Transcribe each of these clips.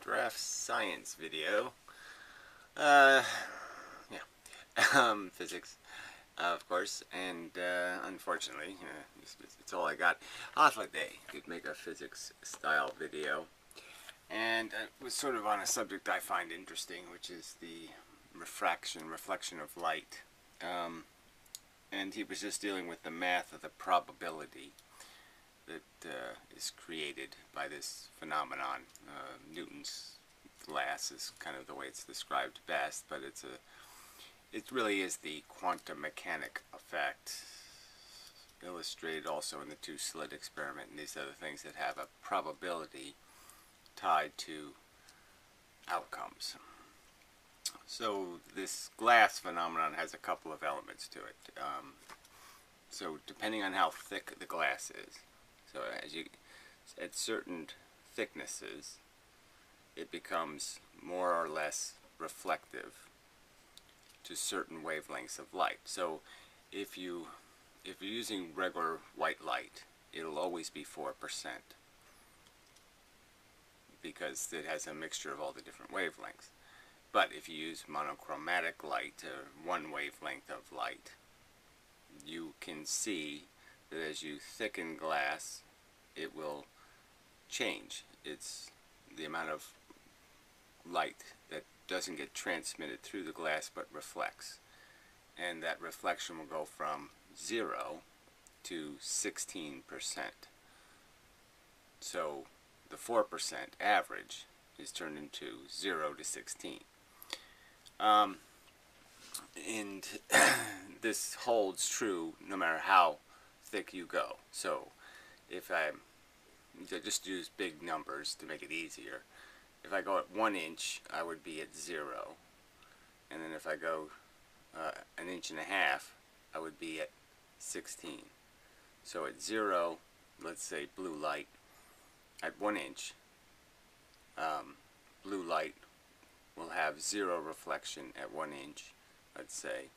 DraftScience video. Uh, Physics, of course, and unfortunately, it's all I got. Off a day could make a physics-style video, and it was sort of on a subject I find interesting, which is the reflection of light. And he was just dealing with the math of the probability that is created by this phenomenon. Newton's glass is kind of the way it's described best, but it really is the quantum mechanic effect, illustrated also in the two-slit experiment and these other things that have a probability tied to outcomes. So this glass phenomenon has a couple of elements to it. So depending on how thick the glass is, so at certain thicknesses, it becomes more or less reflective to certain wavelengths of light. So if you're using regular white light, it'll always be 4% because it has a mixture of all the different wavelengths. But if you use monochromatic light, one wavelength of light, you can see that as you thicken glass, it will change. It's the amount of light that doesn't get transmitted through the glass but reflects. And that reflection will go from 0 to 16%. So the 4% average is turned into 0 to 16. And this holds true no matter how thick you go. So if I just use big numbers to make it easier, if I go at 1 inch, I would be at 0. And then if I go an inch and a half, I would be at 16. So at 0, let's say blue light, at 1 inch, blue light will have 0 reflection at 1 inch, let's say,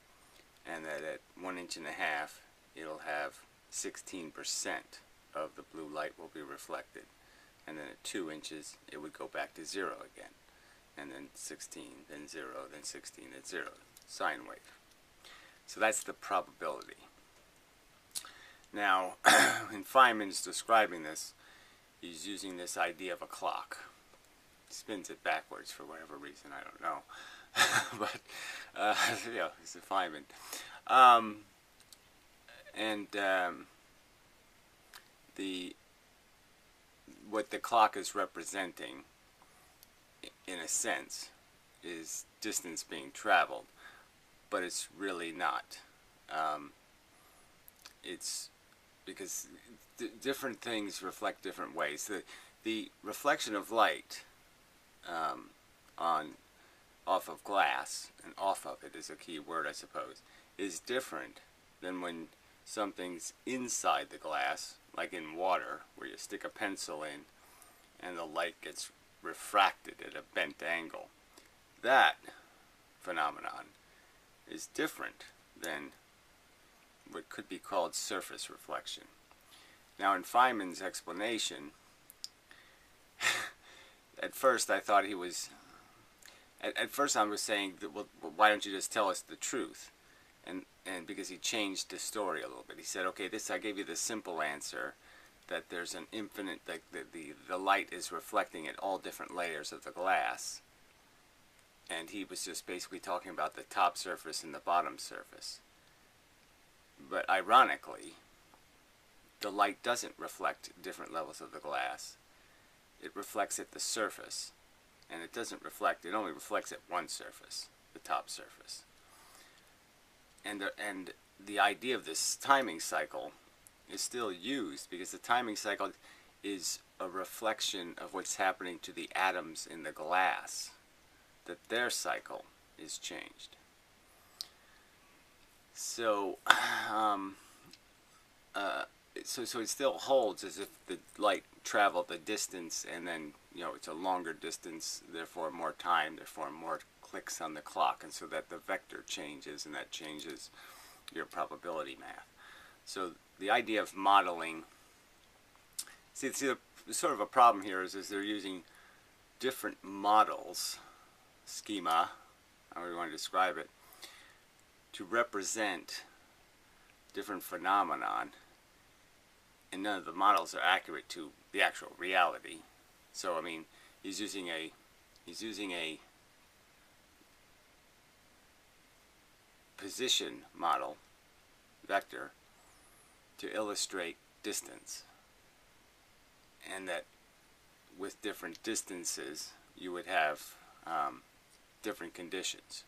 and that at 1 inch and a half, it'll have 16% of the blue light will be reflected. And then at 2 inches, it would go back to 0 again. And then 16, then 0, then 16, then 0. Sine wave. So that's the probability. Now, when Feynman's describing this, he's using this idea of a clock. He spins it backwards for whatever reason, I don't know. But, yeah, it's a Feynman. What the clock is representing, in a sense, is distance being traveled, but it's really not. It's because different things reflect different ways. The reflection of light off of glass, and off of it is a key word, I suppose, is different than when something's inside the glass, like in water, where you stick a pencil in and the light gets refracted at a bent angle. That phenomenon is different than what could be called surface reflection. Now, in Feynman's explanation, at first I thought he was, at first I was saying, that, well, why don't you just tell us the truth? And because he changed the story a little bit. He said, okay, I gave you the simple answer, that there's an infinite, like the light is reflecting at all different layers of the glass. And he was just basically talking about the top surface and the bottom surface. But ironically, the light doesn't reflect different levels of the glass. It reflects at the surface. And it doesn't reflect, it only reflects at one surface, the top surface. And the idea of this timing cycle is still used because the timing cycle is a reflection of what's happening to the atoms in the glass, that their cycle is changed. So, so it still holds as if the light traveled the distance, and then, it's a longer distance, therefore more time, therefore more clicks on the clock, and so that the vector changes, and that changes your probability math. So the idea of modeling, see the sort of a problem here is they're using different models, schema, however you want to describe it, to represent different phenomenon, and none of the models are accurate to the actual reality. So I mean, he's using a position model vector to illustrate distance, and that with different distances you would have different conditions,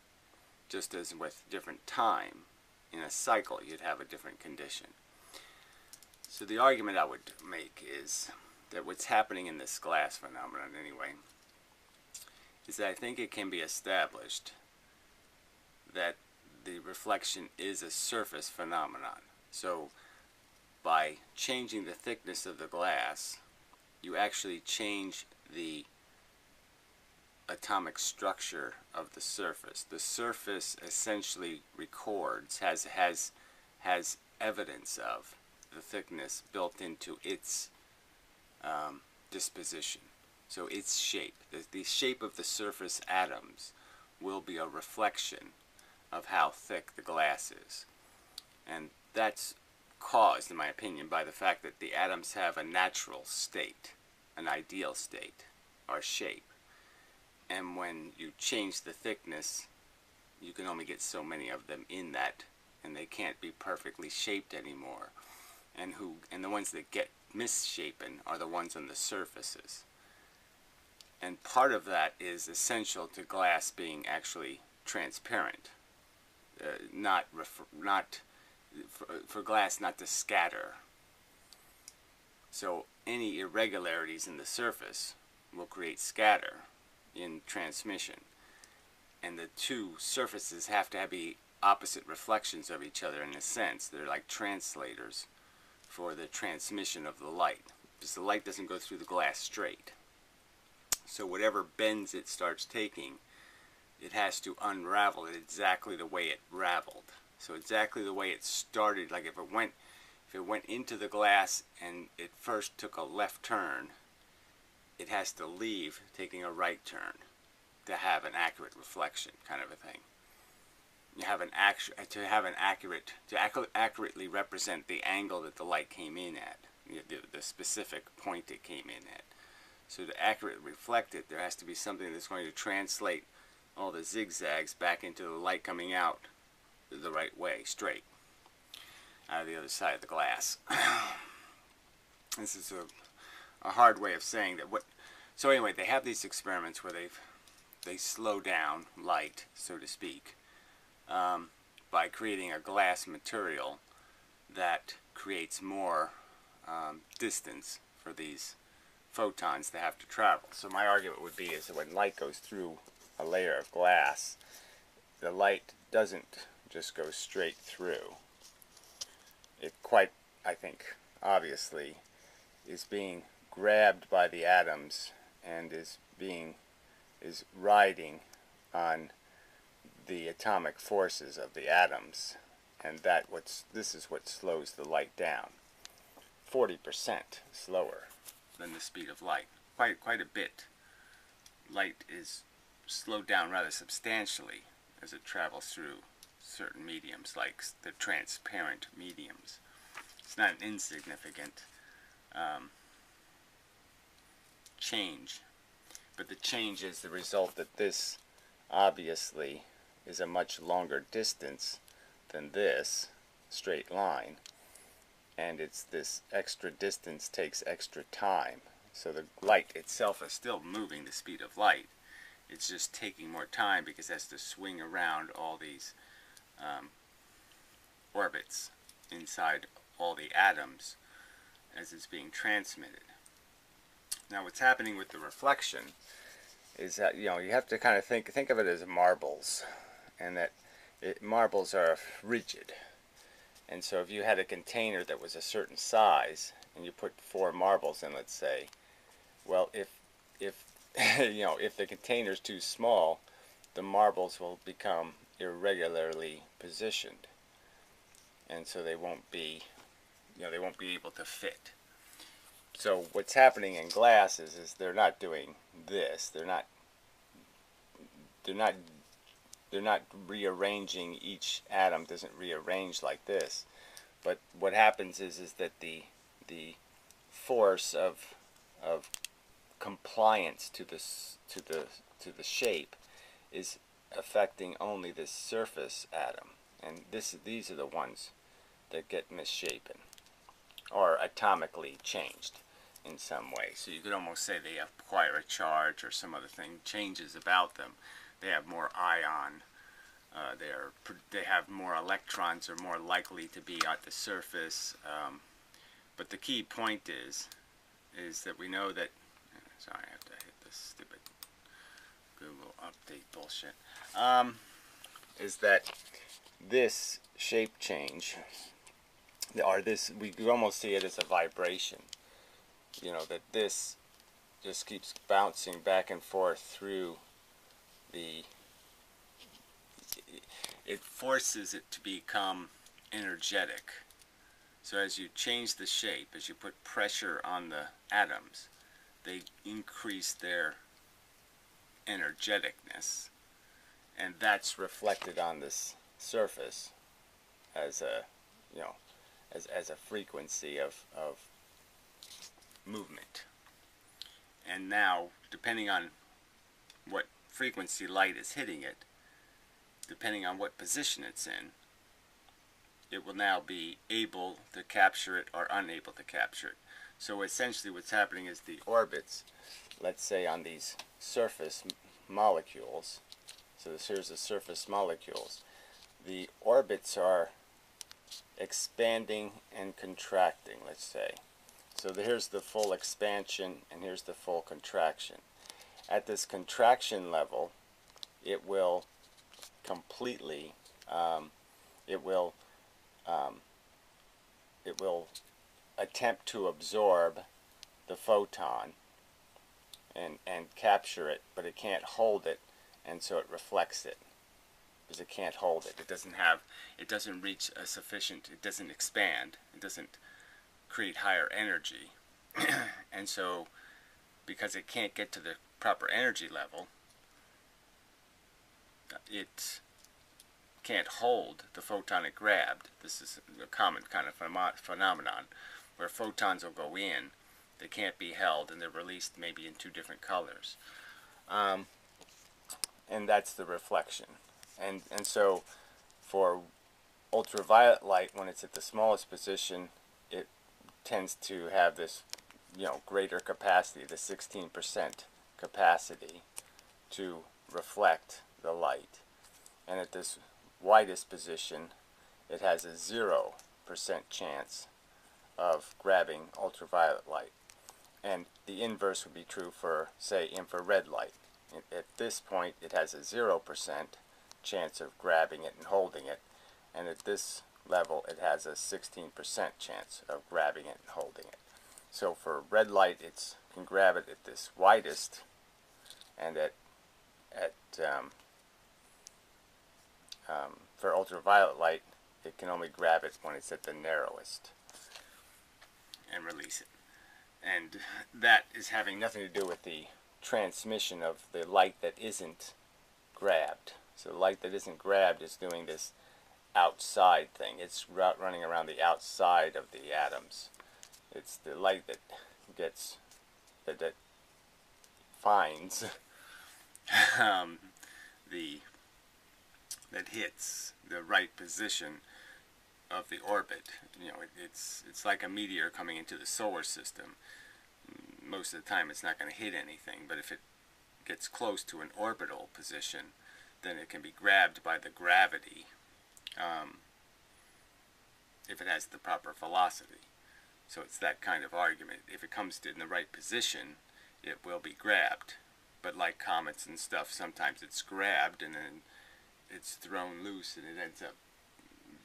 just as with different time in a cycle you'd have a different condition. So the argument I would make is that what's happening in this glass phenomenon anyway is that I think it can be established that the reflection is a surface phenomenon. So by changing the thickness of the glass, you actually change the atomic structure of the surface. The surface essentially records, has evidence of the thickness built into its disposition. So its shape, the shape of the surface atoms will be a reflection of how thick the glass is. And that's caused, in my opinion, by the fact that the atoms have a natural state, an ideal state, or shape. And when you change the thickness, you can only get so many of them in that, and they can't be perfectly shaped anymore. And the ones that get misshapen are the ones on the surfaces. And part of that is essential to glass being actually transparent, for glass not to scatter. So any irregularities in the surface will create scatter in transmission, and the two surfaces have to be opposite reflections of each other. In a sense, they're like translators for the transmission of the light, because the light doesn't go through the glass straight. So whatever bends it starts taking, it has to unravel it exactly the way it raveled. So exactly the way it started, like if it went into the glass and it first took a left turn, it has to leave taking a right turn to have an accurate reflection, kind of a thing. You have to accurately represent the angle that the light came in at, the specific point it came in at. So to accurately reflect it, there has to be something that's going to translate all the zigzags back into the light coming out the right way, straight, out of the other side of the glass. This is a hard way of saying that. So anyway, they have these experiments where they slow down light, so to speak, by creating a glass material that creates more distance for these photons to have to travel. So my argument would be is that when light goes through a layer of glass, the light doesn't just go straight through. It quite, I think, obviously is being grabbed by the atoms and is riding on the atomic forces of the atoms, and this is what slows the light down. 40% slower than the speed of light. Quite a bit. Light is slowed down rather substantially as it travels through certain mediums, like the transparent mediums. It's not an insignificant change, but the change is the result that this obviously is a much longer distance than this straight line, and it's this extra distance takes extra time. So the light itself is still moving the speed of light. It's just taking more time because it has to swing around all these orbits inside all the atoms as it's being transmitted. Now what's happening with the reflection is that, you have to kind of think of it as marbles, and that marbles are rigid. And so if you had a container that was a certain size and you put 4 marbles in, let's say, well, if if the container's too small, the marbles will become irregularly positioned, and so they won't be able to fit. So what's happening in glass is they're not doing this. They're not they're not rearranging. Each atom doesn't rearrange like this. But what happens is that the force of compliance to the shape is affecting only this surface atom, and these are the ones that get misshapen or atomically changed in some way. So you could almost say they acquire a charge or some other thing changes about them. They have more ion. They have more electrons, are more likely to be at the surface. But the key point is that we know that. Sorry, I have to hit this stupid Google update bullshit. Is that this shape change, or this, we could almost see it as a vibration. You know, that this just keeps bouncing back and forth through the. It forces it to become energetic. So as you change the shape, as you put pressure on the atoms, they increase their energeticness, and that's reflected on this surface as a, you know, as a frequency of movement. And now, depending on what frequency light is hitting it, depending on what position it's in, it will now be able to capture it or unable to capture it. So essentially what's happening is the orbits, let's say on these surface molecules, so here's the surface molecules, the orbits are expanding and contracting, let's say. So here's the full expansion and here's the full contraction. At this contraction level, it will completely, it will attempt to absorb the photon and capture it, but it can't hold it, and so it reflects it because it can't hold it. It doesn't reach a sufficient, it doesn't expand, it doesn't create higher energy. And so because it can't get to the proper energy level, it can't hold the photon it grabbed. This is a common kind of phenomenon where photons will go in, they can't be held, and they're released maybe in two different colors. And that's the reflection. And so for ultraviolet light, when it's at the smallest position, it tends to have this, you know, greater capacity, the 16% capacity to reflect the light. And at this widest position, it has a 0% chance of grabbing ultraviolet light. And the inverse would be true for, say, infrared light. At this point, it has a 0% chance of grabbing it and holding it. And at this level, it has a 16% chance of grabbing it and holding it. So for red light, it can grab it at this widest, and for ultraviolet light, it can only grab it when it's at the narrowest and release it. And that is having nothing to do with the transmission of the light that isn't grabbed. So the light that isn't grabbed is doing this outside thing. It's running around the outside of the atoms. It's the light that gets, that finds that hits the right position of the orbit. You know, it's like a meteor coming into the solar system. Most of the time it's not going to hit anything, but if it gets close to an orbital position, then it can be grabbed by the gravity if it has the proper velocity. So it's that kind of argument. If it comes in the right position, it will be grabbed. But like comets and stuff, sometimes it's grabbed and then it's thrown loose and it ends up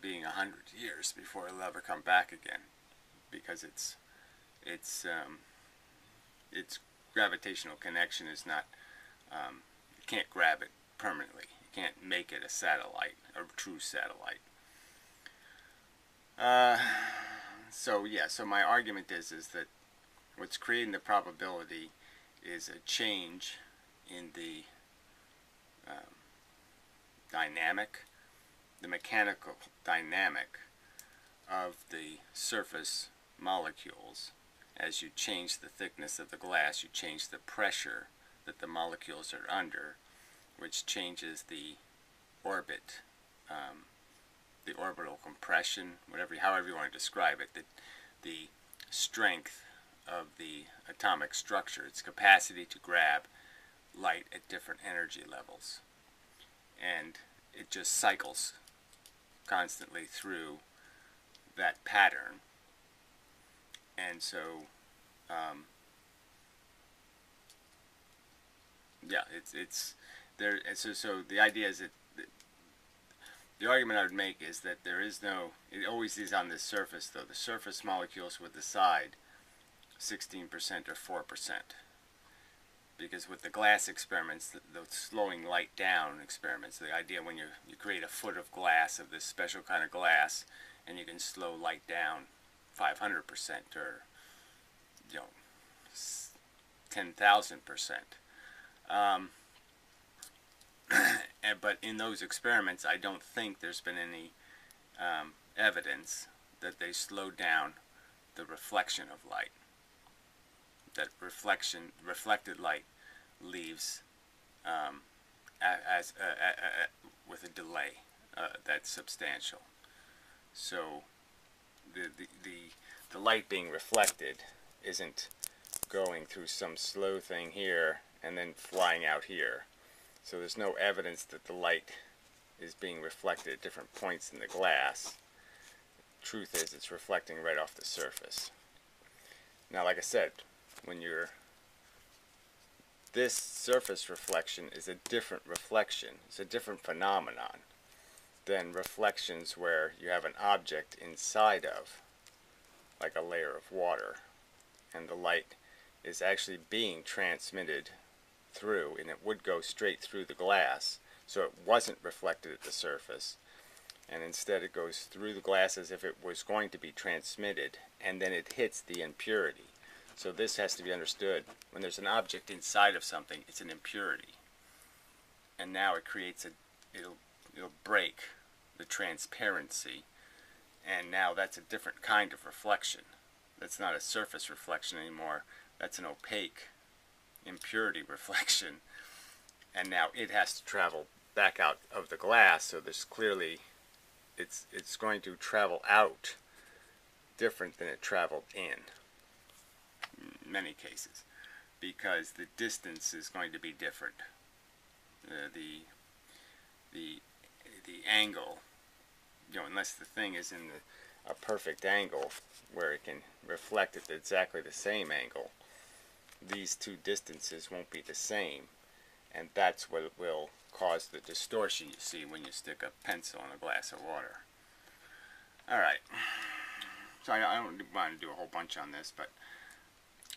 being 100 years before it'll ever come back again, because its gravitational connection is not, you can't grab it permanently. You can't make it a satellite, a true satellite. So yeah, so my argument is that what's creating the probability is a change in the the mechanical dynamic of the surface molecules. As you change the thickness of the glass, you change the pressure that the molecules are under, which changes the orbit, the orbital compression, however you want to describe it, the strength of the atomic structure, its capacity to grab light at different energy levels. And it just cycles constantly through that pattern. And so, yeah, it's there. So the idea is that the argument I would make is that there is no, it always is on the surface though. The surface molecules would decide 16% or 4%. Because with the glass experiments, the slowing light down experiments, the idea when you create a foot of glass, of this special kind of glass, and you can slow light down 500% or 10,000%. But in those experiments, I don't think there's been any evidence that they slowed down the reflection of light. That reflected light leaves with a delay that's substantial. So the light being reflected isn't going through some slow thing here and then flying out here. So there's no evidence that the light is being reflected at different points in the glass. Truth is, it's reflecting right off the surface. Now, like I said, this surface reflection is a different reflection. It's a different phenomenon than reflections where you have an object inside of, like a layer of water, and the light is actually being transmitted through, and it would go straight through the glass, so it wasn't reflected at the surface, and instead it goes through the glass as if it was going to be transmitted, and then it hits the impurity. So this has to be understood. When there's an object inside of something, it's an impurity, and now it creates it'll break the transparency, and now that's a different kind of reflection. That's not a surface reflection anymore. That's an opaque impurity reflection, and now it has to travel back out of the glass. So there's clearly it's going to travel out different than it traveled in many cases, because the distance is going to be different. The angle, unless the thing is in a perfect angle where it can reflect at exactly the same angle, these two distances won't be the same, and that's what will cause the distortion you see when you stick a pencil in a glass of water. Alright, so I don't want to do a whole bunch on this, but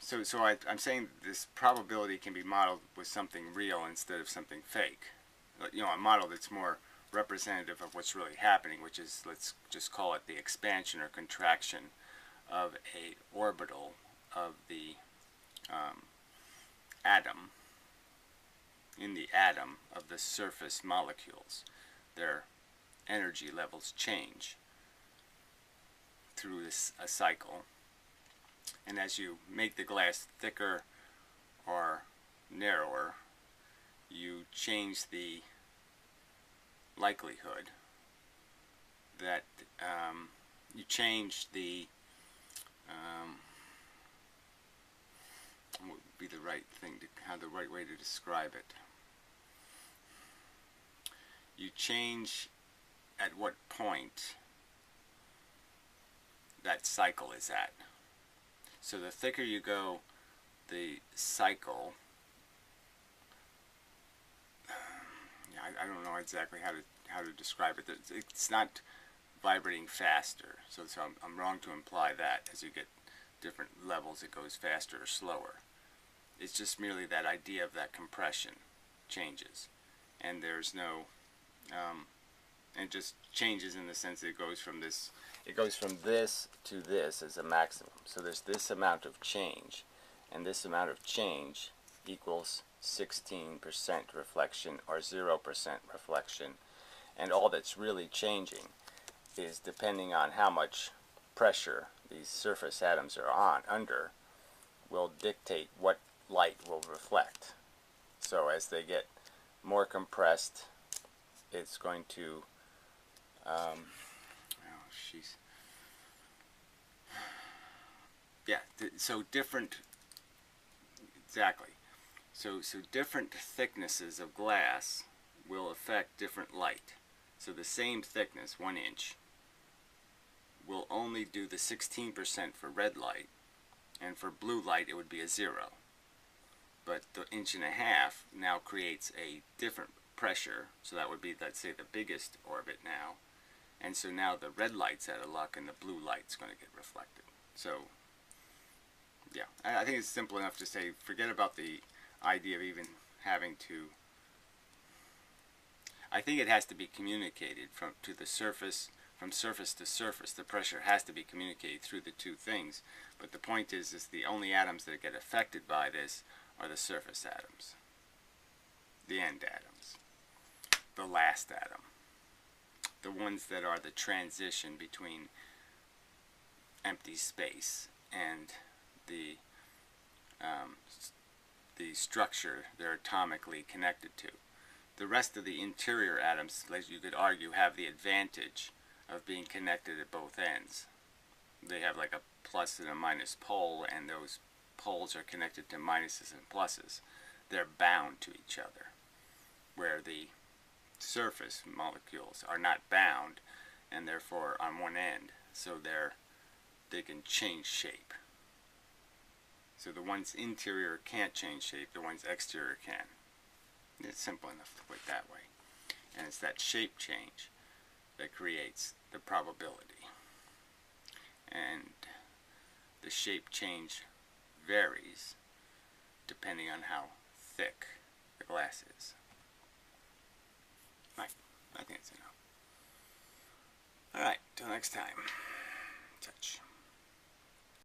so I'm saying this probability can be modeled with something real instead of something fake. A model that's more representative of what's really happening, which is, let's just call it the expansion or contraction of a orbital of the atom, in the atom of the surface molecules. Their energy levels change through a cycle, and as you make the glass thicker or narrower, you change the likelihood that you change the what would be the right thing to, how the right way to describe it. You change at what point that cycle is at. So the thicker you go, the cycle, I don't know exactly how to describe it. It's not vibrating faster, so I'm wrong to imply that as you get different levels it goes faster or slower. It's just merely that idea of that compression changes, and there's no and it just changes in the sense that it goes from this to this as a maximum. So there's this amount of change, and this amount of change equals 16% reflection or 0% reflection. And all that's really changing is depending on how much pressure these surface atoms are under will dictate what light will reflect. So as they get more compressed, it's going to so different, exactly. So different thicknesses of glass will affect different light. So the same thickness, 1 inch, will only do the 16% for red light, and for blue light it would be a 0. But the 1.5 inches now creates a different pressure, so that would be, let's say, the biggest orbit now. And so now the red light's out of luck and the blue light's going to get reflected. So, yeah, I think it's simple enough to say, forget about the idea of even having to, I think it has to be communicated from surface to surface. The pressure has to be communicated through the two things. But the point is the only atoms that get affected by this are the surface atoms, the end atoms, the last atom, the ones that are the transition between empty space and the structure they're atomically connected to. The rest of the interior atoms, as you could argue, have the advantage of being connected at both ends. They have like a plus and a minus pole, and those poles are connected to minuses and pluses. They're bound to each other, where the surface molecules are not bound, and therefore on one end, so they can change shape. So the ones interior can't change shape, the ones exterior can. It's simple enough to put it that way. And it's that shape change that creates the probability. And the shape change varies depending on how thick the glass is. Right, I think that's enough. Alright, till next time. Touch.